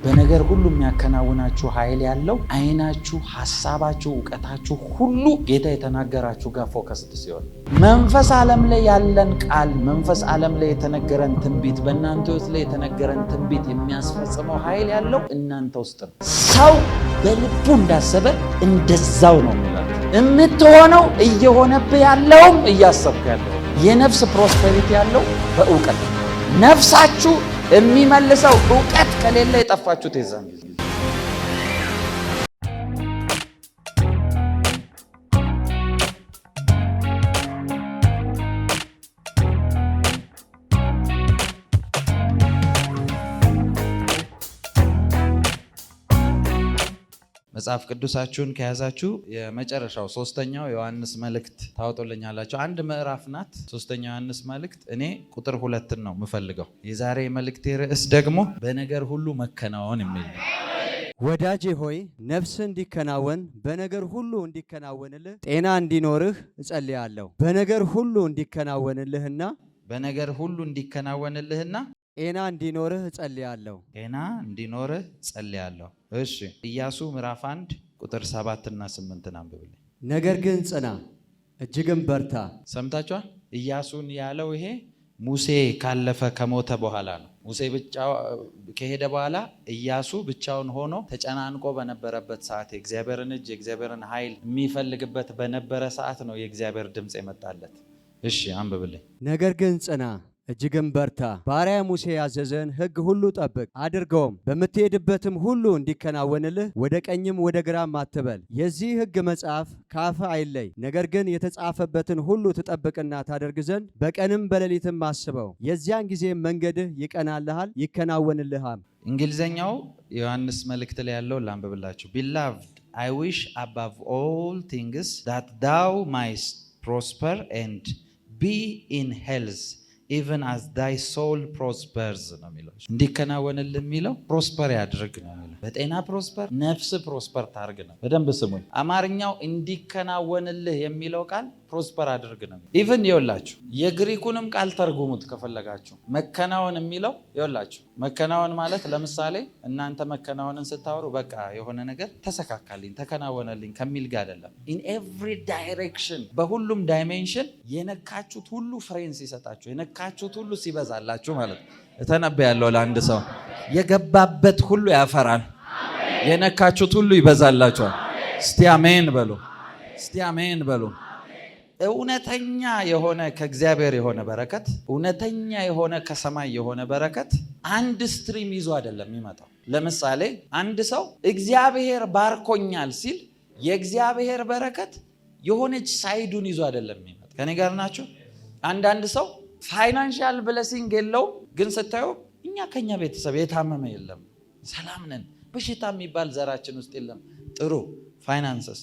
በነገር ሁሉ የሚያከናውናችሁ ኃይል ያለው አይናችሁ፣ ሐሳባችሁ፣ ዕውቀታችሁ ሁሉ ጌታ የተናገራችሁ ጋር ፎከስድ ሲሆን መንፈስ ዓለም ላይ ያለን ቃል፣ መንፈስ ዓለም ላይ የተነገረን ትንቢት፣ በእናንተ ውስጥ ላይ የተነገረን ትንቢት የሚያስፈጽመው ኃይል ያለው እናንተ ውስጥ ነው። ሰው በልቡ እንዳሰበ እንደዛው ነው የሚለው የምትሆነው። እየሆነብህ ያለውም እያሰብክ ያለው የነፍስ ፕሮስፔሪቲ ያለው በእውቀት ነፍሳችሁ የሚመልሰው ዕውቀት ከሌለ የጠፋችሁት የዛን ጊዜ። መጽሐፍ ቅዱሳችሁን ከያዛችሁ የመጨረሻው ሶስተኛው ዮሐንስ መልእክት ታወጡልኛላችሁ። አንድ ምዕራፍ ናት ሶስተኛው ዮሐንስ መልእክት። እኔ ቁጥር 2 ነው የምፈልገው። የዛሬ መልእክቴ ርዕስ ደግሞ በነገር ሁሉ መከናወን የሚል ነው። ወዳጄ ሆይ ነፍስ እንዲከናወን በነገር ሁሉ እንዲከናወንልህ ጤና እንዲኖርህ እጸልያለሁ። በነገር ሁሉ እንዲከናወንልህና ጤና እንዲኖርህ እጸልያለሁ። ጤና እንዲኖርህ እጸልያለሁ። እሺ ኢያሱ ምዕራፍ 1 ቁጥር 7 እና 8 አንብብልኝ። ነገር ግን ጽና እጅግም በርታ። ሰምታችኋል? ኢያሱን ያለው ይሄ ሙሴ ካለፈ ከሞተ በኋላ ነው። ሙሴ ብቻው ከሄደ በኋላ ኢያሱ ብቻውን ሆኖ ተጨናንቆ በነበረበት ሰዓት የእግዚአብሔርን እጅ የእግዚአብሔርን ኃይል የሚፈልግበት በነበረ ሰዓት ነው የእግዚአብሔር ድምፅ የመጣለት። እሺ አንብብልኝ። ነገር ግን ጽና እጅግም በርታ፣ ባሪያ ሙሴ ያዘዘን ሕግ ሁሉ ጠብቅ አድርገውም፣ በምትሄድበትም ሁሉ እንዲከናወንልህ ወደ ቀኝም ወደ ግራም አትበል። የዚህ ሕግ መጽሐፍ ካፍህ አይለይ፣ ነገር ግን የተጻፈበትን ሁሉ ትጠብቅና ታደርግ ዘንድ በቀንም በሌሊትም አስበው። የዚያን ጊዜ መንገድህ ይቀናልሃል ይከናወንልሃል። እንግሊዘኛው ዮሐንስ መልእክት ላይ ያለው ላንብብላችሁ። Beloved, I wish above all things that thou mayest prosper and be in health even as thy soul prospers ነው የሚለው። እንዲከናወንልህ የሚለው ፕሮስፐር ያድርግ ነው የሚለው። በጤና ፕሮስፐር፣ ነፍስ ፕሮስፐር ታርግ ነው። በደንብ ስሙኝ። አማርኛው እንዲከናወንልህ የሚለው ቃል ፕሮስፐር አድርግ ነው። ኢቭን ይኸውላችሁ የግሪኩንም ቃል ተርጉሙት ከፈለጋችሁ። መከናወን የሚለው ይኸውላችሁ መከናወን ማለት ለምሳሌ እናንተ መከናወንን ስታወሩ በቃ የሆነ ነገር ተሰካካልኝ ተከናወነልኝ ከሚል ጋር አይደለም። ኢን ኤቭሪ ዳይሬክሽን፣ በሁሉም ዳይሜንሽን የነካችሁት ሁሉ ፍሬን ሲሰጣችሁ፣ የነካችሁት ሁሉ ሲበዛላችሁ ማለት ነው። እተነብያለሁ ለአንድ ሰው የገባበት ሁሉ ያፈራል፣ የነካችሁት ሁሉ ይበዛላችኋል። እስቲ አሜን በሉ፣ እስቲ አሜን በሉ። እውነተኛ የሆነ ከእግዚአብሔር የሆነ በረከት፣ እውነተኛ የሆነ ከሰማይ የሆነ በረከት አንድ ስትሪም ይዞ አይደለም የሚመጣው። ለምሳሌ አንድ ሰው እግዚአብሔር ባርኮኛል ሲል የእግዚአብሔር በረከት የሆነች ሳይዱን ይዞ አይደለም የሚመጣው። ከኔ ጋር ናቸው? አንዳንድ ሰው ፋይናንሻል ብለሲንግ የለውም፣ ግን ስታዩ እኛ ከኛ ቤተሰብ የታመመ የለም፣ ሰላም ነን፣ በሽታ የሚባል ዘራችን ውስጥ የለም፣ ጥሩ ፋይናንስስ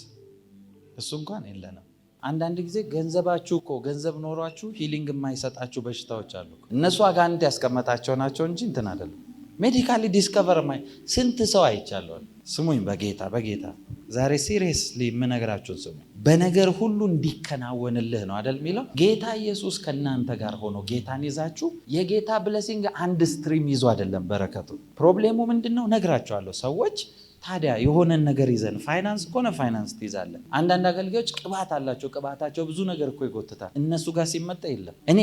እሱ እንኳን የለንም። አንዳንድ ጊዜ ገንዘባችሁ እኮ ገንዘብ ኖሯችሁ ሂሊንግ የማይሰጣችሁ በሽታዎች አሉ። እነሱ አጋንንት ያስቀመጣቸው ናቸው እንጂ እንትን አይደለም። ሜዲካሊ ዲስከቨር ስንት ሰው አይቻለሁ። ስሙኝ፣ በጌታ ዛሬ ሲሪየስሊ የምነግራችሁን ስሙኝ። በነገር ሁሉ እንዲከናወንልህ ነው አይደል የሚለው። ጌታ ኢየሱስ ከእናንተ ጋር ሆኖ ጌታን ይዛችሁ የጌታ ብለሲንግ አንድ ስትሪም ይዞ አይደለም በረከቱ። ፕሮብሌሙ ምንድነው? ነግራችኋለሁ። ሰዎች ታዲያ የሆነን ነገር ይዘን ፋይናንስ ከሆነ ፋይናንስ ትይዛለን። አንዳንድ አገልጋዮች ቅባት አላቸው፣ ቅባታቸው ብዙ ነገር እኮ ይጎትታል። እነሱ ጋር ሲመጣ የለም። እኔ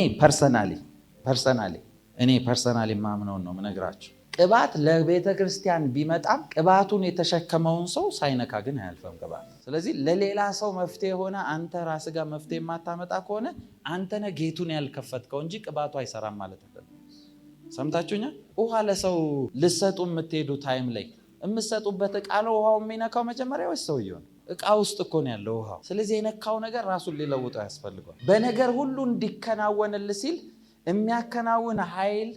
ፐርሰናሊ ማምነውን ነው የምነግራችሁ። ቅባት ለቤተ ክርስቲያን ቢመጣም ቅባቱን የተሸከመውን ሰው ሳይነካ ግን አያልፈም ቅባት። ስለዚህ ለሌላ ሰው መፍትሄ ሆነ አንተ ራስህ ጋር መፍትሄ የማታመጣ ከሆነ አንተ ነህ ጌቱን ያልከፈትከው እንጂ ቅባቱ አይሰራም ማለት አይደለም። ሰምታችሁኛል? ውሃ ለሰው ልሰጡ የምትሄዱ ታይም ላይ የምትሰጡበት እቃ ነው ውሃው የሚነካው መጀመሪያ ወይስ ሰውየው? እቃ ውስጥ እኮ ነው ያለው ውሃው። ስለዚህ የነካው ነገር ራሱን ሊለውጠው ያስፈልገዋል። በነገር ሁሉ እንዲከናወንልህ ሲል የሚያከናውን ኃይል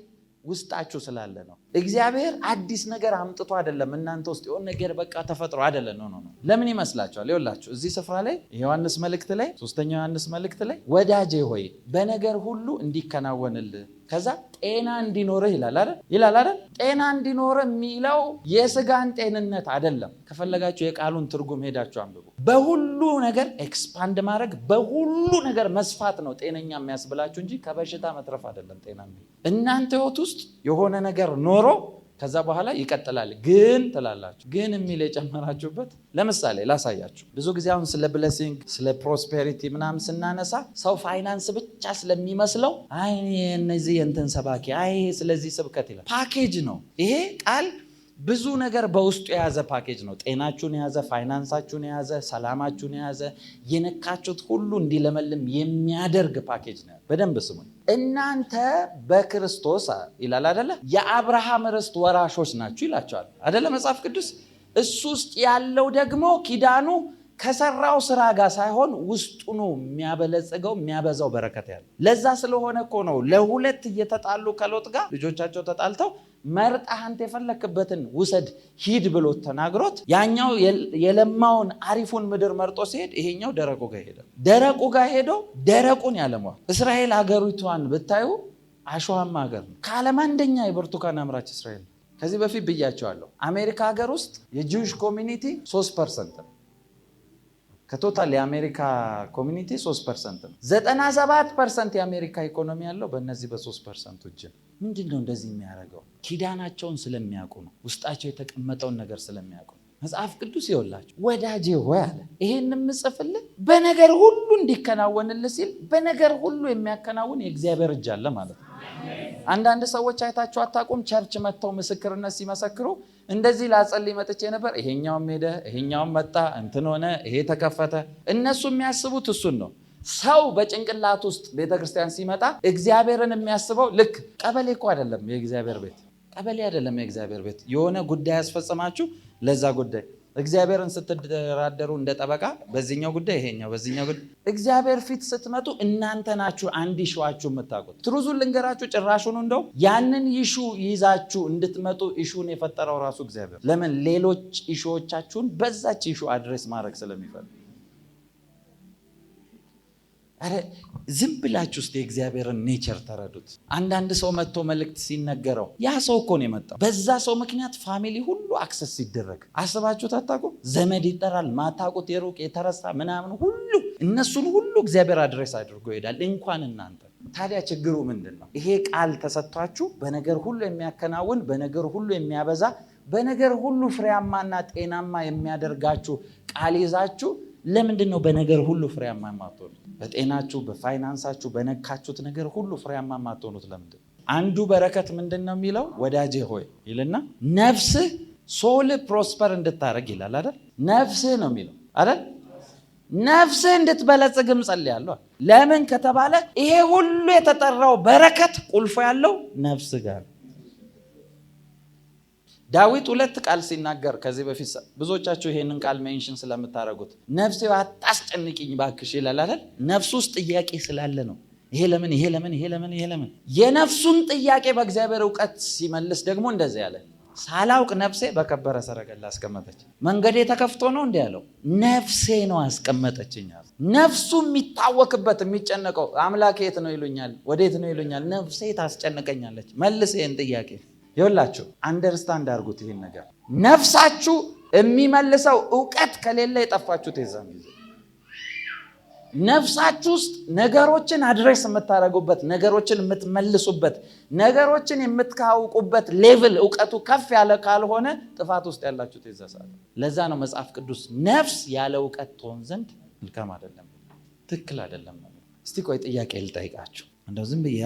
ውስጣችሁ ስላለ ነው። እግዚአብሔር አዲስ ነገር አምጥቶ አይደለም እናንተ ውስጥ የሆነ ነገር በቃ ተፈጥሮ አይደለም። ነው። ለምን ይመስላችኋል? ይኸውላችሁ እዚህ ስፍራ ላይ ዮሐንስ መልእክት ላይ ሶስተኛው ዮሐንስ መልእክት ላይ ወዳጄ ሆይ በነገር ሁሉ እንዲከናወንልህ ከዛ ጤና እንዲኖርህ ይላል አይደል? ጤና እንዲኖርህ የሚለው የስጋን ጤንነት አይደለም። ከፈለጋችሁ የቃሉን ትርጉም ሄዳችሁ አንብቡ። በሁሉ ነገር ኤክስፓንድ ማድረግ፣ በሁሉ ነገር መስፋት ነው ጤነኛ የሚያስብላችሁ እንጂ ከበሽታ መትረፍ አይደለም። ጤና እናንተ ህይወት ውስጥ የሆነ ነገር ኖሮ ከዛ በኋላ ይቀጥላል። ግን ትላላችሁ። ግን የሚል የጨመራችሁበት ለምሳሌ ላሳያችሁ። ብዙ ጊዜ አሁን ስለ ብሌሲንግ ስለ ፕሮስፔሪቲ ምናምን ስናነሳ ሰው ፋይናንስ ብቻ ስለሚመስለው አይ እነዚህ የእንትን ሰባኪ አይ ስለዚህ ስብከት ይላል። ፓኬጅ ነው ይሄ ቃል። ብዙ ነገር በውስጡ የያዘ ፓኬጅ ነው። ጤናችሁን የያዘ፣ ፋይናንሳችሁን የያዘ፣ ሰላማችሁን የያዘ፣ የነካችሁት ሁሉ እንዲለመልም የሚያደርግ ፓኬጅ ነው። በደንብ ስሙኝ። እናንተ በክርስቶስ ይላል አይደለ? የአብርሃም ርስት ወራሾች ናችሁ ይላቸዋል አይደለ መጽሐፍ ቅዱስ። እሱ ውስጥ ያለው ደግሞ ኪዳኑ ከሰራው ስራ ጋር ሳይሆን ውስጡ ነው የሚያበለጽገው የሚያበዛው በረከት ያለው። ለዛ ስለሆነ እኮ ነው ለሁለት እየተጣሉ ከሎጥ ጋር ልጆቻቸው ተጣልተው መርጠህ አንተ የፈለክበትን ውሰድ ሂድ ብሎ ተናግሮት ያኛው የለማውን አሪፉን ምድር መርጦ ሲሄድ ይሄኛው ደረቁ ጋር ሄደ። ደረቁ ጋር ሄዶ ደረቁን ያለማው። እስራኤል ሀገሪቷን ብታዩ አሸዋማ ሀገር ነው። ከዓለም አንደኛ የብርቱካን አምራች እስራኤል። ከዚህ በፊት ብያቸዋለሁ። አሜሪካ ሀገር ውስጥ የጂውሽ ኮሚኒቲ 3% ነው። ከቶታል የአሜሪካ ኮሚኒቲ 3% ነው። 97% የአሜሪካ ኢኮኖሚ ያለው በእነዚህ በ3% እጅ ነው። ምንድን ነው እንደዚህ የሚያደርገው? ኪዳናቸውን ስለሚያውቁ ነው። ውስጣቸው የተቀመጠውን ነገር ስለሚያውቁ ነው። መጽሐፍ ቅዱስ ይወላችሁ ወዳጄ ሆይ አለ ይሄን የምጽፍልህ በነገር ሁሉ እንዲከናወንልህ ሲል በነገር ሁሉ የሚያከናውን የእግዚአብሔር እጅ አለ ማለት ነው። አንዳንድ ሰዎች አይታችሁ አታውቁም? ቸርች መጥተው ምስክርነት ሲመሰክሩ እንደዚህ ላጸልይ መጥቼ ነበር፣ ይሄኛውም ሄደ፣ ይሄኛውም መጣ፣ እንትን ሆነ፣ ይሄ ተከፈተ። እነሱ የሚያስቡት እሱን ነው። ሰው በጭንቅላት ውስጥ ቤተክርስቲያን ሲመጣ እግዚአብሔርን የሚያስበው ልክ ቀበሌ እኮ አይደለም የእግዚአብሔር ቤት፣ ቀበሌ አይደለም የእግዚአብሔር ቤት። የሆነ ጉዳይ ያስፈጽማችሁ ለዛ ጉዳይ እግዚአብሔርን ስትደራደሩ እንደ ጠበቃ በዚህኛው ጉዳይ ይሄኛው በዚህኛው ጉዳይ እግዚአብሔር ፊት ስትመጡ እናንተ ናችሁ አንድ ኢሹዋችሁ የምታውቁት። ትሩዙን ልንገራችሁ፣ ጭራሹን እንደው ያንን ኢሹ ይዛችሁ እንድትመጡ ኢሹን የፈጠረው ራሱ እግዚአብሔር። ለምን? ሌሎች ኢሹዎቻችሁን በዛች ኢሹ አድሬስ ማድረግ ስለሚፈልግ። አረ ዝም ብላችሁ እስቲ የእግዚአብሔርን ኔቸር ተረዱት። አንዳንድ ሰው መጥቶ መልእክት ሲነገረው ያ ሰው እኮ ነው የመጣው። በዛ ሰው ምክንያት ፋሚሊ ሁሉ አክሰስ ሲደረግ አስባችሁት አታውቁም? ዘመድ ይጠራል፣ ማታውቁት የሩቅ የተረሳ ምናምን ሁሉ እነሱን ሁሉ እግዚአብሔር አድሬስ አድርጎ ይሄዳል። እንኳን እናንተ። ታዲያ ችግሩ ምንድን ነው? ይሄ ቃል ተሰጥቷችሁ በነገር ሁሉ የሚያከናውን በነገር ሁሉ የሚያበዛ በነገር ሁሉ ፍሬያማና ጤናማ የሚያደርጋችሁ ቃል ይዛችሁ ለምንድን ነው በነገር ሁሉ ፍሬያማ የማትሆኑት? በጤናችሁ፣ በፋይናንሳችሁ፣ በነካችሁት ነገር ሁሉ ፍሬያማ የማትሆኑት ለምንድን ነው? አንዱ በረከት ምንድን ነው የሚለው? ወዳጄ ሆይ ይልና ነፍስህ ሶል ፕሮስፐር እንድታረግ ይላል አይደል? ነፍስህ ነው የሚለው አይደል? ነፍስህ እንድትበለጽግም ጸልያለሁ። ለምን ከተባለ ይሄ ሁሉ የተጠራው በረከት ቁልፎ ያለው ነፍስ ጋር። ዳዊት 2 ቃል ሲናገር ከዚህ በፊት ብዙዎቻችሁ ይሄንን ቃል ሜንሽን ስለምታደርጉት ነፍሴ አታስጨንቂኝ ባክሽ ይላል አይደል? ነፍሱ ውስጥ ጥያቄ ስላለ ነው። ይሄ ለምን ይሄ ለምን ይሄ ለምን ይሄ ለምን? የነፍሱን ጥያቄ በእግዚአብሔር ዕውቀት ሲመልስ ደግሞ እንደዚህ ያለ ሳላውቅ ነፍሴ በከበረ ሰረገላ አስቀመጠች። መንገዴ ተከፍቶ ነው እንዲህ ያለው? ነፍሴ ነው አስቀመጠችኝ። ነፍሱ የሚታወክበት የሚጨነቀው አምላክ የት ነው ይሉኛል፣ ወዴት ነው ይሉኛል፣ ነፍሴ ታስጨንቀኛለች። መልስ ይሄን ጥያቄ ይኸውላችሁ፣ አንደርስታንድ አድርጉት። ይህን ነገር ነፍሳችሁ የሚመልሰው ዕውቀት ከሌለ የጠፋችሁት የዛን ጊዜ። ነፍሳችሁ ውስጥ ነገሮችን አድሬስ የምታደርጉበት፣ ነገሮችን የምትመልሱበት፣ ነገሮችን የምትካውቁበት ሌቭል ዕውቀቱ ከፍ ያለ ካልሆነ ጥፋት ውስጥ ያላችሁት የዛ ሰዓት። ለዛ ነው መጽሐፍ ቅዱስ ነፍስ ያለ ዕውቀት ትሆን ዘንድ መልካም አይደለም፣ ትክክል አይደለም። እስቲ ቆይ ጥያቄ ልጠይቃችሁ፣ እንደው ዝም ብዬ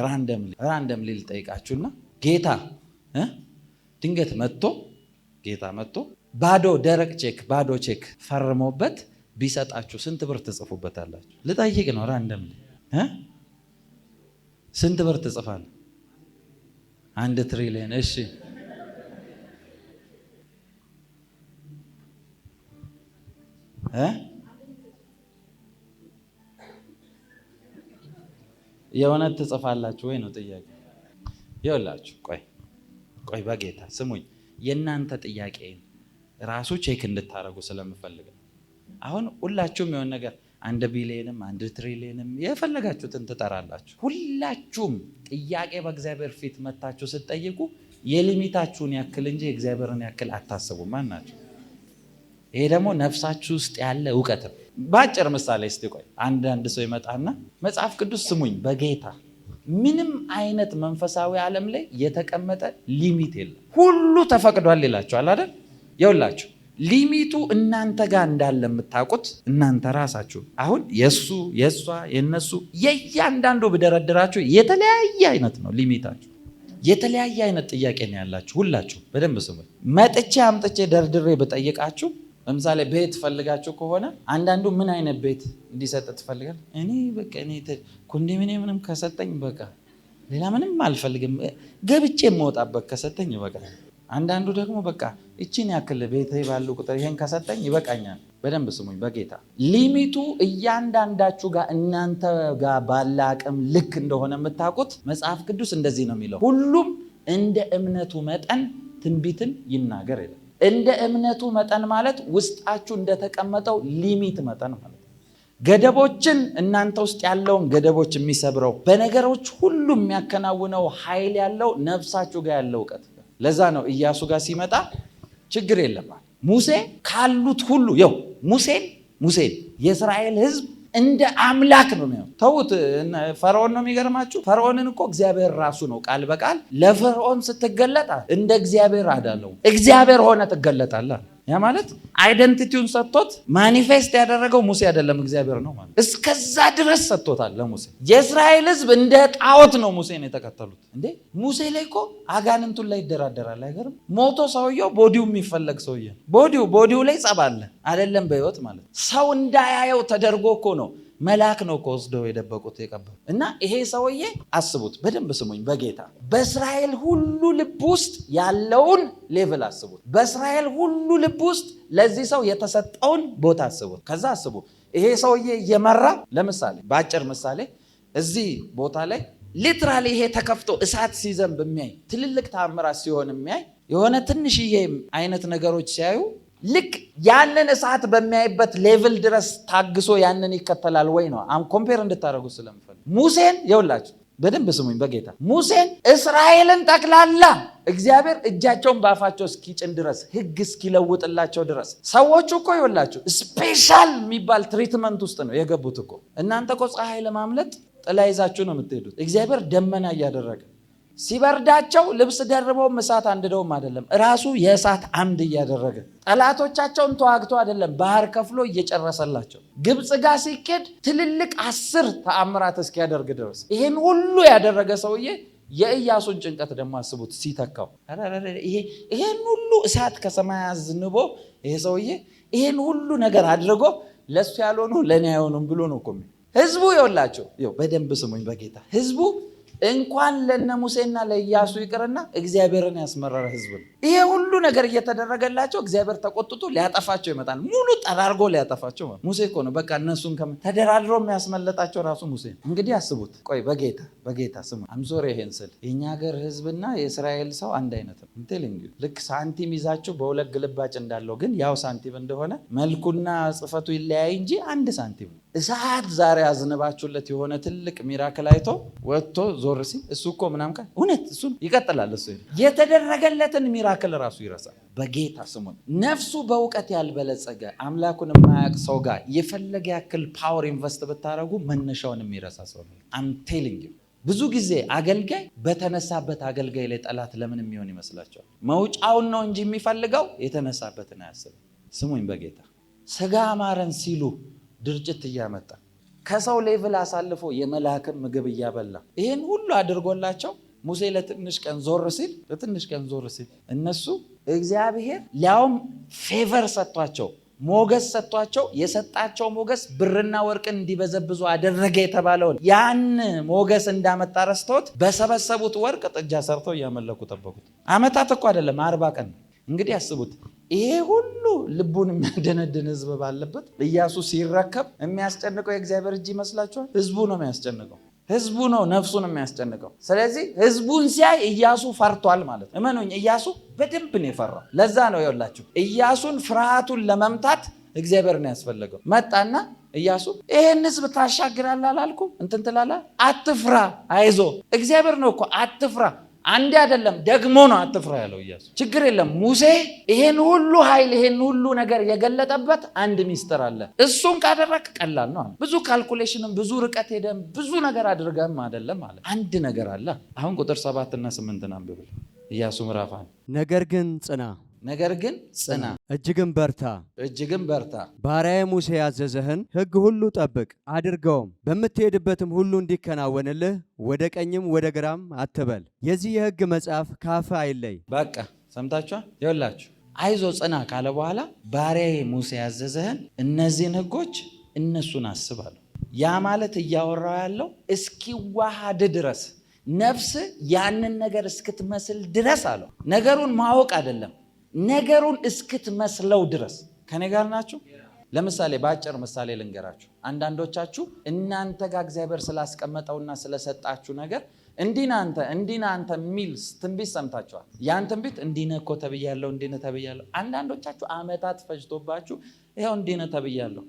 ራንደምሊ ልጠይቃችሁና ጌታ ድንገት ጌታ መጥቶ ባዶ ደረቅ ቼክ ባዶ ቼክ ፈርሞበት ቢሰጣችሁ ስንት ብር ትጽፉበታላችሁ? ልጠይቅ ነው ራንደም። ስንት ብር ትጽፋለህ? 1 ትሪሊየን። እሺ የእውነት ትጽፋላችሁ ወይ ነው ጥያቄ። ይኸውላችሁ ቆይ በጌታ ስሙኝ። የእናንተ ጥያቄ ራሱ ቼክ እንድታረጉ ስለምፈልግ አሁን ሁላችሁም የሆነ ነገር 1 ቢሊየንም 1 ትሪሊየንም የፈለጋችሁትን ትጠራላችሁ። ሁላችሁም ጥያቄ በእግዚአብሔር ፊት መታችሁ ስትጠይቁ የሊሚታችሁን ያክል እንጂ የእግዚአብሔርን ያክል አታስቡም። ማናችሁ? ይሄ ደግሞ ነፍሳችሁ ውስጥ ያለ ዕውቀት ነው። በአጭር ምሳሌ እስቲ ቆይ አንድ ሰው ይመጣና መጽሐፍ ቅዱስ ስሙኝ በጌታ ምንም አይነት መንፈሳዊ ዓለም ላይ የተቀመጠ ሊሚት የለም። ሁሉ ተፈቅዷል ይላችኋል አይደል? ይኸውላችሁ ሊሚቱ እናንተ ጋር እንዳለ የምታውቁት እናንተ ራሳችሁ። አሁን የሱ የሷ የነሱ የእያንዳንዱ ብደረድራችሁ የተለያየ አይነት ነው ሊሚታችሁ። የተለያየ አይነት ጥያቄ ነው ያላችሁ ሁላችሁ። በደንብ ስሙ። መጥቼ አምጥቼ ደርድሬ ብጠይቃችሁ ለምሳሌ ቤት ፈልጋችሁ ከሆነ አንዳንዱ ምን አይነት ቤት እንዲሰጥ ትፈልጋል? እኔ በቃ እኔ ኮንዶሚኒየምንም ከሰጠኝ በቃ ሌላ ምንም አልፈልግም፣ ገብቼ የምወጣበት ከሰጠኝ በቃ። አንዳንዱ ደግሞ በቃ እቺን ያክል ቤት ባሉ ቁጥር ይሄን ከሰጠኝ ይበቃኛል። በደንብ ስሙኝ በጌታ ሊሚቱ እያንዳንዳችሁ ጋር እናንተ ጋር ባለ አቅም ልክ እንደሆነ የምታውቁት መጽሐፍ ቅዱስ እንደዚህ ነው የሚለው፣ ሁሉም እንደ እምነቱ መጠን ትንቢትን ይናገር ይላል። እንደ እምነቱ መጠን ማለት ውስጣችሁ እንደተቀመጠው ሊሚት መጠን ማለት ነው። ገደቦችን እናንተ ውስጥ ያለውን ገደቦች የሚሰብረው በነገሮች ሁሉ የሚያከናውነው ኃይል ያለው ነፍሳችሁ ጋር ያለው እውቀት። ለዛ ነው ኢያሱ ጋር ሲመጣ ችግር የለም ሙሴ ካሉት ሁሉ ይው ሙሴን የእስራኤል ሕዝብ እንደ አምላክ ነው የሚያው። ተውት ፈርዖን ነው የሚገርማችሁ። ፈርዖንን እኮ እግዚአብሔር ራሱ ነው ቃል በቃል ለፈርዖን ስትገለጣ እንደ እግዚአብሔር አዳለው እግዚአብሔር ሆነ ትገለጣለህ። ያ ማለት አይደንቲቲውን ሰጥቶት ማኒፌስት ያደረገው ሙሴ አይደለም እግዚአብሔር ነው ማለት። እስከዛ ድረስ ሰጥቶታል ለሙሴ። የእስራኤል ሕዝብ እንደ ጣዖት ነው ሙሴን የተከተሉት። እንዴ ሙሴ ላይ እኮ አጋንንቱን ላይ ይደራደራል። አይገርም? ሞቶ ሰውየው ቦዲው የሚፈለግ ሰውዬ ቦዲው ላይ ጸባለ አይደለም በህይወት ማለት ሰው እንዳያየው ተደርጎ እኮ ነው መልአክ ነው እኮ ወስደው የደበቁት የቀበሩ። እና ይሄ ሰውዬ አስቡት፣ በደንብ ስሙኝ በጌታ በእስራኤል ሁሉ ልብ ውስጥ ያለውን ሌቭል አስቡት። በእስራኤል ሁሉ ልብ ውስጥ ለዚህ ሰው የተሰጠውን ቦታ አስቡት። ከዛ አስቡ ይሄ ሰውዬ እየመራ ለምሳሌ በአጭር ምሳሌ እዚህ ቦታ ላይ ሊትራሊ ይሄ ተከፍቶ እሳት ሲዘንብ የሚያይ ትልልቅ ተአምራት ሲሆን የሚያይ የሆነ ትንሽዬ አይነት ነገሮች ሲያዩ ልክ ያንን እሳት በሚያይበት ሌቭል ድረስ ታግሶ ያንን ይከተላል ወይ ነው ኮምፔር እንድታደርጉ ስለምፈልግ። ሙሴን ይኸውላችሁ በደንብ ስሙኝ በጌታ ሙሴን እስራኤልን ጠቅላላ እግዚአብሔር እጃቸውን በአፋቸው እስኪጭን ድረስ ሕግ እስኪለውጥላቸው ድረስ ሰዎቹ እኮ ይኸውላችሁ ስፔሻል የሚባል ትሪትመንት ውስጥ ነው የገቡት እኮ። እናንተ እኮ ፀሐይ ለማምለጥ ጥላ ይዛችሁ ነው የምትሄዱት። እግዚአብሔር ደመና እያደረገ ሲበርዳቸው ልብስ ደርበው እሳት አንድደውም አይደለም፣ ራሱ የእሳት አምድ እያደረገ ጠላቶቻቸውን ተዋግቶ አይደለም ባህር ከፍሎ እየጨረሰላቸው። ግብፅ ጋር ሲኬድ ትልልቅ 10 ተአምራት እስኪያደርግ ድረስ ይሄን ሁሉ ያደረገ ሰውዬ የኢያሱን ጭንቀት ደግሞ አስቡት ሲተካው። ይሄን ሁሉ እሳት ከሰማይ አዝንቦ ይሄ ሰውዬ ይሄን ሁሉ ነገር አድርጎ ለሱ ያልሆኑ ለኔ አይሆኑም ብሎ ነው እኮ ህዝቡ ይኸውላቸው። በደንብ ስሙኝ በጌታ ህዝቡ እንኳን ለነ ሙሴና ለኢያሱ ይቅርና እግዚአብሔርን ያስመረረ ህዝብ ነው። ይሄ ሁሉ ነገር እየተደረገላቸው እግዚአብሔር ተቆጥቶ ሊያጠፋቸው ይመጣል። ሙሉ ጠራርጎ ሊያጠፋቸው ሙሴ እኮ ነው በቃ እነሱን ተደራድሮ የሚያስመለጣቸው ራሱ ሙሴ ነው። እንግዲህ አስቡት። ቆይ በጌታ ስሙ አምሶሬ ይሄን ስል የኛ ሀገር ህዝብና የእስራኤል ሰው አንድ አይነት ነው እንቴልኝ። ልክ ሳንቲም ይዛችሁ በሁለት ግልባጭ እንዳለው ግን ያው ሳንቲም እንደሆነ መልኩና ጽፈቱ ይለያይ እንጂ አንድ ሳንቲም ነው። እሳት ዛሬ አዝንባችሁለት የሆነ ትልቅ ሚራክል አይቶ ወጥቶ ዞር ሲል እሱ እኮ ምናምን እውነት እሱ ይቀጥላል። እሱ የተደረገለትን ሚራክል ራሱ ይረሳል። በጌታ ስሙን ነፍሱ በእውቀት ያልበለጸገ አምላኩን የማያውቅ ሰው ጋር የፈለገ ያክል ፓወር ኢንቨስት ብታደረጉ መነሻውን የሚረሳ ሰው ነው። አም ቴሊንግ ዩ ብዙ ጊዜ አገልጋይ በተነሳበት አገልጋይ ላይ ጠላት ለምን የሚሆን ይመስላችኋል? መውጫውን ነው እንጂ የሚፈልገው የተነሳበትን አያስብም። ስሙኝ በጌታ ስጋ አማረን ሲሉ ድርጭት እያመጣ ከሰው ሌቭል አሳልፎ የመላክን ምግብ እያበላ ይሄን ሁሉ አድርጎላቸው ሙሴ ለትንሽ ቀን ዞር ሲል እነሱ እግዚአብሔር ሊያውም ፌቨር ሰጥቷቸው ሞገስ ሰጥቷቸው የሰጣቸው ሞገስ ብርና ወርቅን እንዲበዘብዙ አደረገ የተባለውን ያን ሞገስ እንዳመጣ ረስተውት በሰበሰቡት ወርቅ ጥጃ ሰርተው እያመለኩ ጠበቁት። አመታት እኮ አይደለም 40 ቀን። እንግዲህ አስቡት። ይሄ ሁሉ ልቡን የሚያደነድን ህዝብ ባለበት ኢያሱ ሲረከብ የሚያስጨንቀው የእግዚአብሔር እጅ ይመስላችኋል? ህዝቡ ነው የሚያስጨንቀው። ህዝቡ ነው ነፍሱን የሚያስጨንቀው። ስለዚህ ህዝቡን ሲያይ ኢያሱ ፈርቷል ማለት ነው። እመኑኝ ኢያሱ በደንብ ነው የፈራው። ለዛ ነው ይኸውላችሁ ኢያሱን ፍርሃቱን ለመምታት እግዚአብሔር ነው ያስፈለገው። መጣና ኢያሱ ይሄን ህዝብ ታሻግራለህ አላልኩም? እንትን ትላለህ፣ አትፍራ፣ አይዞ። እግዚአብሔር ነው እኮ አትፍራ አንዴ አይደለም ደግሞ ነው አትፍራ ያለው ኢያሱ። ችግር የለም ሙሴ ይሄን ሁሉ ኃይል ይሄን ሁሉ ነገር የገለጠበት አንድ ሚስጥር አለ። እሱን ካደረክ ቀላል ነው። ብዙ ካልኩሌሽንም ብዙ ርቀት ሄደም ብዙ ነገር አድርገም አይደለም ማለት አንድ ነገር አለ። አሁን ቁጥር 7 እና 8 አንብብል። ኢያሱ ምዕራፍ 1 ነገር ግን ጽና እጅግም በርታ ባሪያዬ ሙሴ ያዘዘህን ሕግ ሁሉ ጠብቅ አድርገውም በምትሄድበትም ሁሉ እንዲከናወንልህ ወደ ቀኝም ወደ ግራም አትበል። የዚህ የሕግ መጽሐፍ ካፍህ አይለይ። በቃ ሰምታችኋል። ይኸውላችሁ አይዞ ጽና ካለ በኋላ ባሪያዬ ሙሴ ያዘዘህን እነዚህን ሕጎች እነሱን አስባለሁ። ያ ማለት እያወራው ያለው እስኪዋሃድ ድረስ ነፍስ ያንን ነገር እስክትመስል ድረስ አለው። ነገሩን ማወቅ አይደለም፣ ነገሩን እስክትመስለው ድረስ። ከኔ ጋር ናችሁ? ለምሳሌ በአጭር ምሳሌ ልንገራችሁ። አንዳንዶቻችሁ እናንተ ጋር እግዚአብሔር ስላስቀመጠውና ስለሰጣችሁ ነገር እንዲናንተ የሚል ትንቢት ሰምታችኋል። ያን ትንቢት እንዲነኮ ተብያለሁ፣ እንዲነ ተብያለሁ። አንዳንዶቻችሁ ዓመታት ፈጅቶባችሁ ይኸው እንዲነ ተብያለሁ።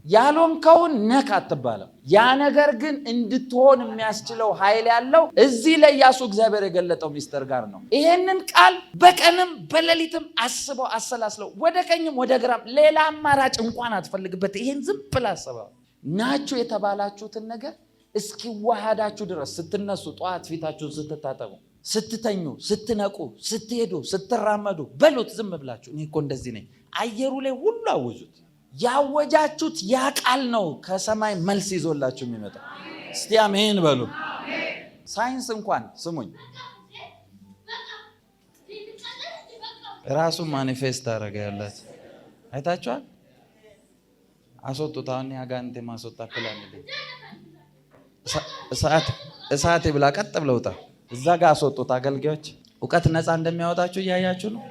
ያልሆንከውን ነክ አትባለም። ያ ነገር ግን እንድትሆን የሚያስችለው ኃይል ያለው እዚህ ለኢያሱ እግዚአብሔር የገለጠው ሚስጥር ጋር ነው። ይሄንን ቃል በቀንም በሌሊትም አስበው አሰላስለው፣ ወደ ቀኝም ወደ ግራም ሌላ አማራጭ እንኳን አትፈልግበት። ይሄን ዝም ብለህ አስበው። ናችሁ የተባላችሁትን ነገር እስኪዋሃዳችሁ ድረስ ስትነሱ፣ ጠዋት ፊታችሁን ስትታጠቡ፣ ስትተኙ፣ ስትነቁ፣ ስትሄዱ፣ ስትራመዱ በሉት ዝም ብላችሁ እኔ እኮ እንደዚህ ነኝ። አየሩ ላይ ሁሉ አውጁት። ያወጃችሁት ያ ቃል ነው ከሰማይ መልስ ይዞላችሁ የሚመጣው። እስቲ አሜን በሉ። ሳይንስ እንኳን ስሙኝ ራሱ ማኒፌስት አደረገ ያላት አይታችኋል። አስወጡት። አሁን ያጋንቴ ማስወጣ ፕላን እሳት ብላ ቀጥ ብለውታ እዛ ጋር አስወጡት። አገልጋዮች እውቀት ነፃ እንደሚያወጣችሁ እያያችሁ ነው።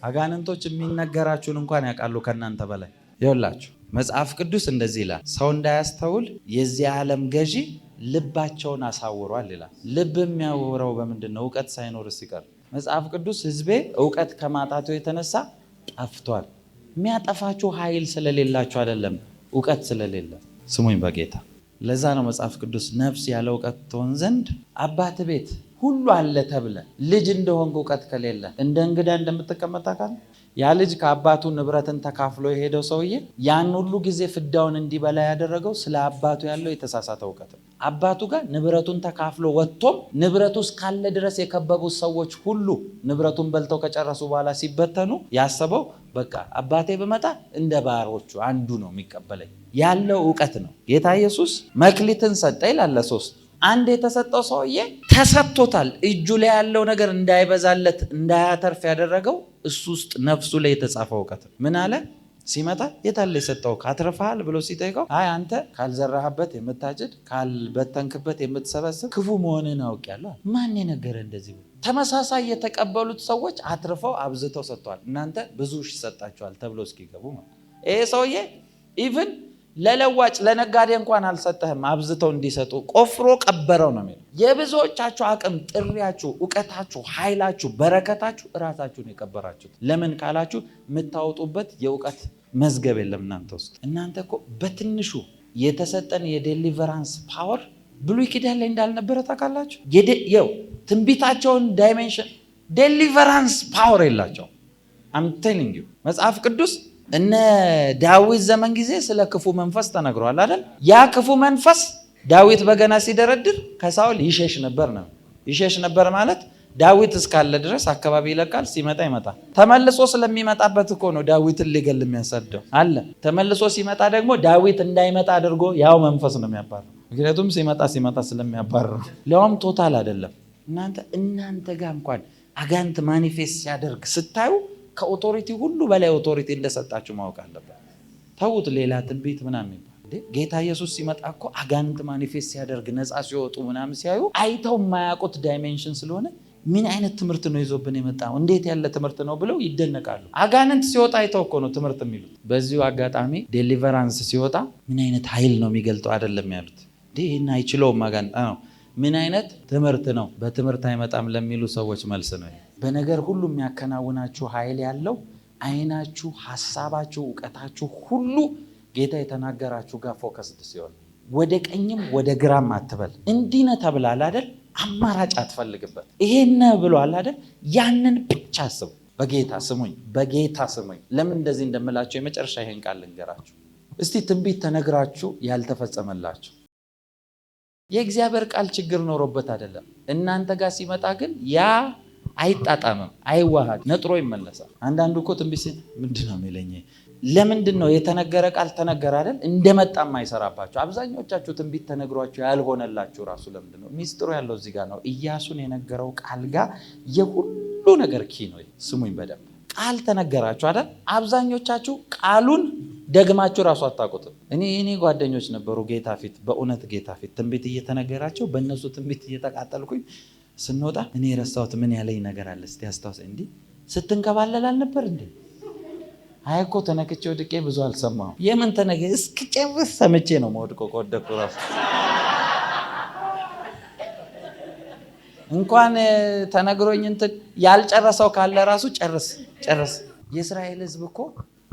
አጋንንቶች የሚነገራችሁን እንኳን ያውቃሉ ከእናንተ በላይ። ይኸውላችሁ መጽሐፍ ቅዱስ እንደዚህ ይላል፣ ሰው እንዳያስተውል የዚህ ዓለም ገዢ ልባቸውን አሳውሯል ይላል። ልብ የሚያወራው በምንድን ነው? እውቀት ሳይኖር ሲቀር። መጽሐፍ ቅዱስ ሕዝቤ እውቀት ከማጣቱ የተነሳ ጠፍቷል። የሚያጠፋችሁ ኃይል ስለሌላችሁ አይደለም፣ እውቀት ስለሌለ። ስሙኝ በጌታ። ለዛ ነው መጽሐፍ ቅዱስ ነፍስ ያለ እውቀት ትሆን ዘንድ አባት ቤት ሁሉ አለ ተብለ ልጅ እንደሆንክ እውቀት ከሌለ እንደ እንግዳ እንደምትቀመጥ ታውቃለህ። ያ ልጅ ከአባቱ ንብረትን ተካፍሎ የሄደው ሰውዬ ያን ሁሉ ጊዜ ፍዳውን እንዲበላ ያደረገው ስለ አባቱ ያለው የተሳሳተ እውቀት ነው። አባቱ ጋር ንብረቱን ተካፍሎ ወጥቶም ንብረቱ እስካለ ድረስ የከበቡት ሰዎች ሁሉ ንብረቱን በልተው ከጨረሱ በኋላ ሲበተኑ ያሰበው በቃ አባቴ በመጣ እንደ ባሮቹ አንዱ ነው የሚቀበለኝ ያለው እውቀት ነው። ጌታ ኢየሱስ መክሊትን ሰጠ ይላል። 3 አንድ የተሰጠው ሰውዬ ተሰጥቶታል። እጁ ላይ ያለው ነገር እንዳይበዛለት እንዳያተርፍ ያደረገው እሱ ውስጥ ነፍሱ ላይ የተጻፈው እውቀት ነው። ምን አለ ሲመጣ የታለ የሰጠው ካትርፈሃል ብሎ ሲጠይቀው አይ አንተ ካልዘራህበት የምታጭድ ካልበተንክበት የምትሰበስብ ክፉ መሆንን አውቄያለሁ። ማን የነገረ እንደዚህ ብሎ። ተመሳሳይ የተቀበሉት ሰዎች አትርፈው አብዝተው ሰጥተዋል። እናንተ ብዙ ሺህ ሰጣችኋል ተብሎ እስኪገቡ ማለት ይሄ ሰውዬ ኢቭን ለለዋጭ ለነጋዴ እንኳን አልሰጠህም፣ አብዝተው እንዲሰጡ ቆፍሮ ቀበረው ነው የሚለው። የብዙዎቻችሁ አቅም፣ ጥሪያችሁ፣ እውቀታችሁ፣ ኃይላችሁ፣ በረከታችሁ እራሳችሁን የቀበራችሁት። ለምን ካላችሁ የምታወጡበት የእውቀት መዝገብ የለም እናንተ ውስጥ። እናንተ እኮ በትንሹ የተሰጠን የዴሊቨራንስ ፓወር ብሉይ ኪዳን ላይ እንዳልነበረ ታውቃላችሁ። ይኸው ትንቢታቸውን ዳይሜንሽን ዴሊቨራንስ ፓወር የላቸው። አም ቴሊንግ ዩ መጽሐፍ ቅዱስ እነ ዳዊት ዘመን ጊዜ ስለ ክፉ መንፈስ ተነግሯል አይደል? ያ ክፉ መንፈስ ዳዊት በገና ሲደረድር ከሳውል ይሸሽ ነበር ነው። ይሸሽ ነበር ማለት ዳዊት እስካለ ድረስ አካባቢ ይለቃል፣ ሲመጣ ይመጣል። ተመልሶ ስለሚመጣበት እኮ ነው ዳዊትን ሊገል የሚያሳደው አለ። ተመልሶ ሲመጣ ደግሞ ዳዊት እንዳይመጣ አድርጎ ያው መንፈስ ነው የሚያባረው። ምክንያቱም ሲመጣ ስለሚያባረው ሊያውም ቶታል አይደለም። እናንተ ጋር እንኳን አጋንንት ማኒፌስት ሲያደርግ ስታዩ ከኦቶሪቲ ሁሉ በላይ ኦቶሪቲ እንደሰጣችሁ ማወቅ አለበት። ተውት ሌላ ትንቢት ምናምን ይባል። ጌታ ኢየሱስ ሲመጣ እኮ አጋንንት ማኒፌስት ሲያደርግ ነፃ ሲወጡ ምናምን ሲያዩ አይተው የማያውቁት ዳይሜንሽን ስለሆነ ምን አይነት ትምህርት ነው ይዞብን የመጣው እንዴት ያለ ትምህርት ነው ብለው ይደነቃሉ። አጋንንት ሲወጣ አይተው እኮ ነው ትምህርት የሚሉት። በዚሁ አጋጣሚ ዴሊቨራንስ ሲወጣ ምን አይነት ኃይል ነው የሚገልጠው አይደለም ያሉት። ይህን አይችለውም አጋንንት ነው። ምን አይነት ትምህርት ነው? በትምህርት አይመጣም ለሚሉ ሰዎች መልስ ነው። በነገር ሁሉ የሚያከናውናችሁ ኃይል ያለው አይናችሁ፣ ሐሳባችሁ፣ እውቀታችሁ ሁሉ ጌታ የተናገራችሁ ጋር ፎከስድ ሲሆን ወደ ቀኝም ወደ ግራም አትበል። እንዲህ ነህ ተብሏል አይደል? አማራጭ አትፈልግበት። ይሄን ብሏል አይደል? ያንን ብቻ አስቡ። በጌታ ስሙኝ። ለምን እንደዚህ እንደምላችሁ የመጨረሻ ይሄን ቃል ልንገራችሁ። እስቲ ትንቢት ተነግራችሁ ያልተፈጸመላችሁ የእግዚአብሔር ቃል ችግር ኖሮበት አይደለም። እናንተ ጋር ሲመጣ ግን ያ አይጣጣምም፣ አይዋሃድ፣ ነጥሮ ይመለሳል። አንዳንዱ እኮ ትንቢት ምንድን ነው የሚለኝ? ለምንድን ነው የተነገረ ቃል ተነገረ አይደል እንደመጣም አይሰራባቸው? አብዛኞቻችሁ ትንቢት ተነግሯችሁ ያልሆነላችሁ ራሱ ለምንድን ነው? ሚስጥሩ ያለው እዚህ ጋር ነው። ኢያሱን የነገረው ቃል ጋር የሁሉ ነገር ኪ ነው። ስሙኝ በደንብ። ቃል ተነገራችሁ አይደል? አብዛኞቻችሁ ቃሉን ደግማችሁ ራሱ አታውቁትም። እኔ ጓደኞች ነበሩ ጌታ ፊት፣ በእውነት ጌታ ፊት ትንቢት እየተነገራቸው በእነሱ ትንቢት እየተቃጠልኩኝ ስንወጣ እኔ የረሳሁት ምን ያለኝ ነገር አለ እስቲ አስታውሰኝ። እንዲህ ስትንከባለል አልነበር እንዴ? አይ እኮ ተነክቼ ወድቄ ብዙ አልሰማሁም። የምን ተነገ እስክጨርስ ሰምቼ ነው መወድቀው። ከወደቅኩ ራሱ እንኳን ተነግሮኝ እንትን ያልጨረሰው ካለ ራሱ ጨርስ። የእስራኤል ሕዝብ እኮ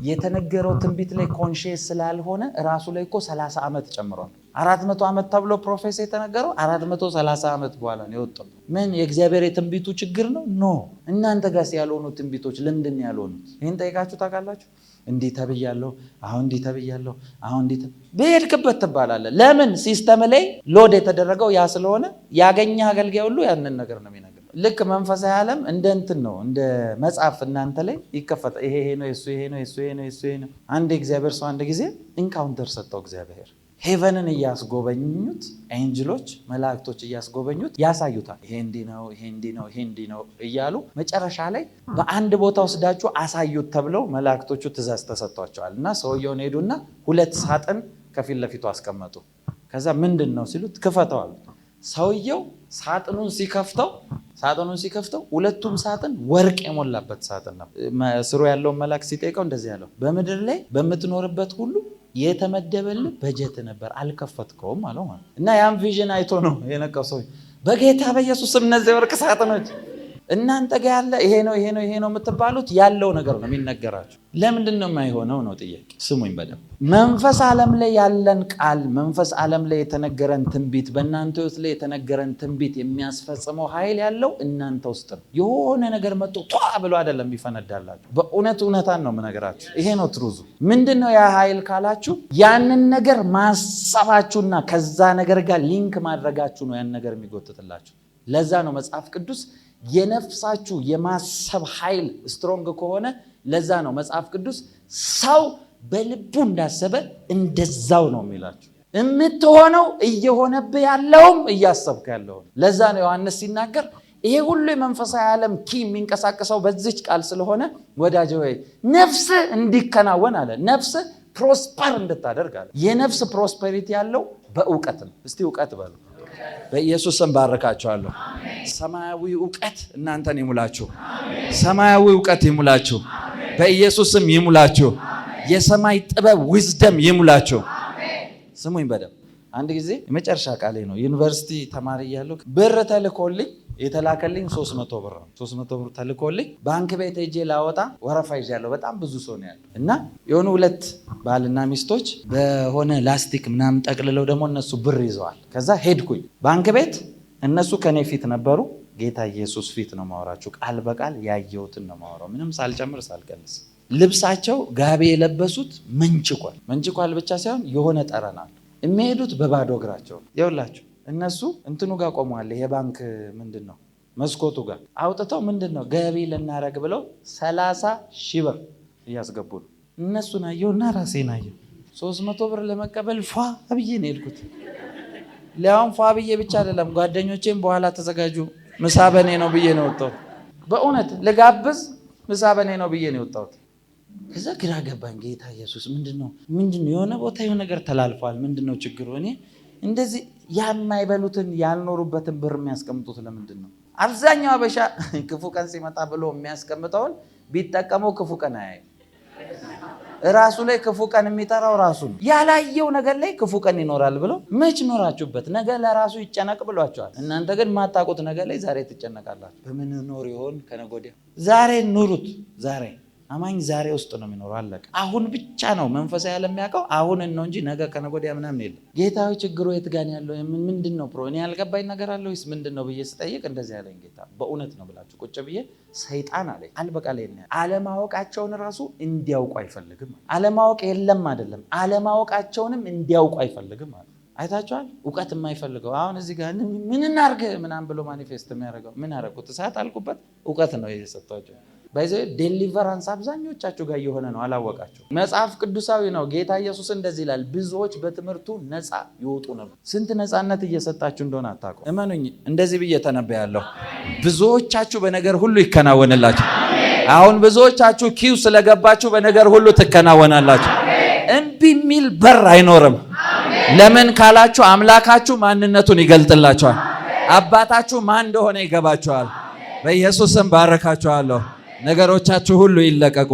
የተነገረው ትንቢት ላይ ኮንሺየስ ስላልሆነ ራሱ ላይ እኮ 30 ዓመት ጨምሯል። 400 ዓመት ተብሎ ፕሮፌሲ የተነገረው 430 ዓመት በኋላ ነው የወጣው። ምን የእግዚአብሔር የትንቢቱ ችግር ነው? ኖ እናንተ ጋር ያልሆኑ ትንቢቶች ለምንድን ነው ያልሆኑት? ይህን ጠይቃችሁ ታውቃላችሁ? እንዲህ ተብያለሁ፣ አሁን እንዲህ ተብያለሁ፣ አሁን እንዲህ በሄድክበት ትባላለህ። ለምን? ሲስተም ላይ ሎድ የተደረገው ያ ስለሆነ ያገኘ አገልጋይ ሁሉ ያንን ነገር ነው የሚነግረው። ልክ መንፈሳዊ ዓለም እንደ እንትን ነው፣ እንደ መጽሐፍ እናንተ ላይ ይከፈታል። ይሄ ነው የሱ፣ ይሄ ነው የሱ፣ ይሄ ነው የሱ፣ ይሄ ነው። አንድ እግዚአብሔር ሰው አንድ ጊዜ ኢንካውንተር ሰጠው። እግዚአብሔር ሄቨንን እያስጎበኙት፣ ኤንጅሎች መላእክቶች እያስጎበኙት ያሳዩታል። ይሄ እንዲህ ነው፣ ይሄ እንዲህ ነው፣ ይሄ እንዲህ ነው እያሉ መጨረሻ ላይ በአንድ ቦታ ወስዳችሁ አሳዩት ተብለው መላእክቶቹ ትእዛዝ ተሰጥቷቸዋል። እና ሰውየውን ሄዱና 2 ሳጥን ከፊት ለፊቱ አስቀመጡ። ከዛ ምንድን ነው ሲሉት ክፈተው አሉት። ሰውየው ሳጥኑን ሲከፍተው 2ቱም ሳጥን ወርቅ የሞላበት ሳጥን ነው። ስሩ ያለውን መልአክ ሲጠይቀው እንደዚህ ያለው በምድር ላይ በምትኖርበት ሁሉ የተመደበልህ በጀት ነበር አልከፈትከውም አለው ማለት። እና ያን ቪዥን አይቶ ነው የነቀው ሰው። በጌታ በኢየሱስ እነዚህ ወርቅ ሳጥኖች እናንተ ጋር ያለ ይሄ ነው የምትባሉት ያለው ነገር ነው የሚነገራችሁ። ለምንድን ነው የማይሆነው ነው ጥያቄ። ስሙኝ በደንብ። መንፈስ ዓለም ላይ ያለን ቃል፣ መንፈስ ዓለም ላይ የተነገረን ትንቢት፣ በእናንተ ውስጥ ላይ የተነገረን ትንቢት የሚያስፈጽመው ኃይል ያለው እናንተ ውስጥ ነው። የሆነ ነገር መጥቶ ቷ ብሎ አይደለም የሚፈነዳላችሁ። እውነታን ነው የምነግራችሁ። ይሄ ነው ትሩዙ። ምንድን ነው ያ ኃይል ካላችሁ፣ ያንን ነገር ማሰባችሁና ከዛ ነገር ጋር ሊንክ ማድረጋችሁ ነው ያን ነገር የሚጎትትላችሁ። ለዛ ነው መጽሐፍ ቅዱስ የነፍሳችሁ የማሰብ ኃይል ስትሮንግ ከሆነ፣ ለዛ ነው መጽሐፍ ቅዱስ ሰው በልቡ እንዳሰበ እንደዛው ነው የሚላችሁ። የምትሆነው እየሆነብህ ያለውም እያሰብክ ያለው። ለዛ ነው ዮሐንስ ሲናገር ይሄ ሁሉ የመንፈሳዊ ዓለም ኪ የሚንቀሳቀሰው በዚች ቃል ስለሆነ ወዳጄ ወይ ነፍስ እንዲከናወን አለ። ነፍስ ፕሮስፐር እንድታደርግ አለ። የነፍስ ፕሮስፐሪቲ ያለው በእውቀት ነው። እስቲ እውቀት በሉ። በኢየሱስ ስም ባረካችኋለሁ። ሰማያዊ እውቀት እናንተን ይሙላችሁ። ሰማያዊ እውቀት ይሙላችሁ። በኢየሱስ ስም ይሙላችሁ። የሰማይ ጥበብ ዊዝደም ይሙላችሁ። ስሙኝ በደንብ። አንድ ጊዜ የመጨረሻ ቃሌ ነው። ዩኒቨርሲቲ ተማሪ እያለሁ ብር ተልኮልኝ የተላከልኝ 300 ብር ነው። 300 ብር ተልኮልኝ ባንክ ቤት ሄጄ ላወጣ ወረፋ ይዣለሁ። በጣም ብዙ ሰው ነው ያለው እና የሆኑ 2 ባልና ሚስቶች በሆነ ላስቲክ ምናምን ጠቅልለው ደግሞ እነሱ ብር ይዘዋል። ከዛ ሄድኩኝ ባንክ ቤት። እነሱ ከኔ ፊት ነበሩ። ጌታ ኢየሱስ ፊት ነው ማወራችሁ። ቃል በቃል ያየሁትን ነው ማወራው፣ ምንም ሳልጨምር ሳልቀንስ። ልብሳቸው ጋቢ የለበሱት መንጭቋል ብቻ ሳይሆን የሆነ ጠረናል። የሚሄዱት በባዶ እግራቸው ይኸውላችሁ። እነሱ እንትኑ ጋር ቆመዋል። የባንክ ምንድን ነው መስኮቱ ጋር አውጥተው ምንድን ነው ገቢ ልናረግ ብለው 30,000 ብር እያስገቡ ነው። እነሱን አየሁና ራሴን አየሁ። 300 ብር ለመቀበል ፏ ብዬ ነው የሄድኩት። ሊያውም ፏ ብዬ ብቻ አይደለም፣ ጓደኞቼም በኋላ ተዘጋጁ ምሳ በኔ ነው ብዬ ነው የወጣሁት። በእውነት ልጋብዝ ምሳ በኔ ነው ብዬ ነው የወጣሁት። ከዛ ግራ ገባኝ። ጌታ ኢየሱስ ምንድን ነው የሆነ ቦታ የሆነ ነገር ተላልፏል። ምንድን ነው ችግሩ? እኔ እንደዚህ የማይበሉትን ያልኖሩበትን ብር የሚያስቀምጡት ለምንድን ነው? አብዛኛው አበሻ ክፉ ቀን ሲመጣ ብሎ የሚያስቀምጠውን ቢጠቀመው ክፉ ቀን አያይም። ራሱ ላይ ክፉ ቀን የሚጠራው ራሱ ነው። ያላየው ነገር ላይ ክፉ ቀን ይኖራል ብለው መች ኖራችሁበት? ነገ ለራሱ ይጨነቅ ብሏቸዋል። እናንተ ግን ማታውቁት ነገር ላይ ዛሬ ትጨነቃላችሁ። በምን ኖር ይሆን ከነገ ወዲያ? ዛሬ ኑሩት። ዛሬ አማኝ ዛሬ ውስጥ ነው የሚኖረው። አለቀ። አሁን ብቻ ነው መንፈሳዊ ዓለም የሚያውቀው አሁንን ነው እንጂ ነገ ከነገ ወዲያ ምናምን የለም። ጌታዊ ችግሩ የት ጋር ያለው? ምንድን ነው እኔ ያልገባኝ ነገር አለ ወይስ ምንድን ነው ብዬ ስጠይቅ እንደዚህ ያለኝ ጌታ በእውነት ነው ብላችሁ ቁጭ ብዬ ሰይጣን አለኝ አልበቃ ላይ ነው። አለማወቃቸውን ራሱ እንዲያውቁ አይፈልግም። አለማወቅ የለም አይደለም፣ አለማወቃቸውንም እንዲያውቁ አይፈልግም ማለት አይታችኋል? እውቀት የማይፈልገው አሁን እዚህ ጋር ምን እናርግ ምናምን ብሎ ማኒፌስት የሚያደርገው ምን አረኩት እሳት አልኩበት እውቀት ነው የሰጣቸው። ባይዘ ዴሊቨራንስ አብዛኞቻችሁ ጋር የሆነ ነው አላወቃችሁ። መጽሐፍ ቅዱሳዊ ነው። ጌታ ኢየሱስ እንደዚህ ይላል፣ ብዙዎች በትምህርቱ ነፃ ይወጡ ነበር። ስንት ነፃነት እየሰጣችሁ እንደሆነ አታውቁ። እመኑኝ፣ እንደዚህ ብዬ ተነበያለሁ። ብዙዎቻችሁ በነገር ሁሉ ይከናወንላችሁ። አሁን ብዙዎቻችሁ ኪው ስለገባችሁ በነገር ሁሉ ትከናወናላችሁ። እምቢ የሚል በር አይኖርም። ለምን ካላችሁ አምላካችሁ ማንነቱን ይገልጥላችኋል። አባታችሁ ማን እንደሆነ ይገባችኋል። በኢየሱስ ስም ባረካችኋለሁ። ነገሮቻችሁ ሁሉ ይለቀቁ።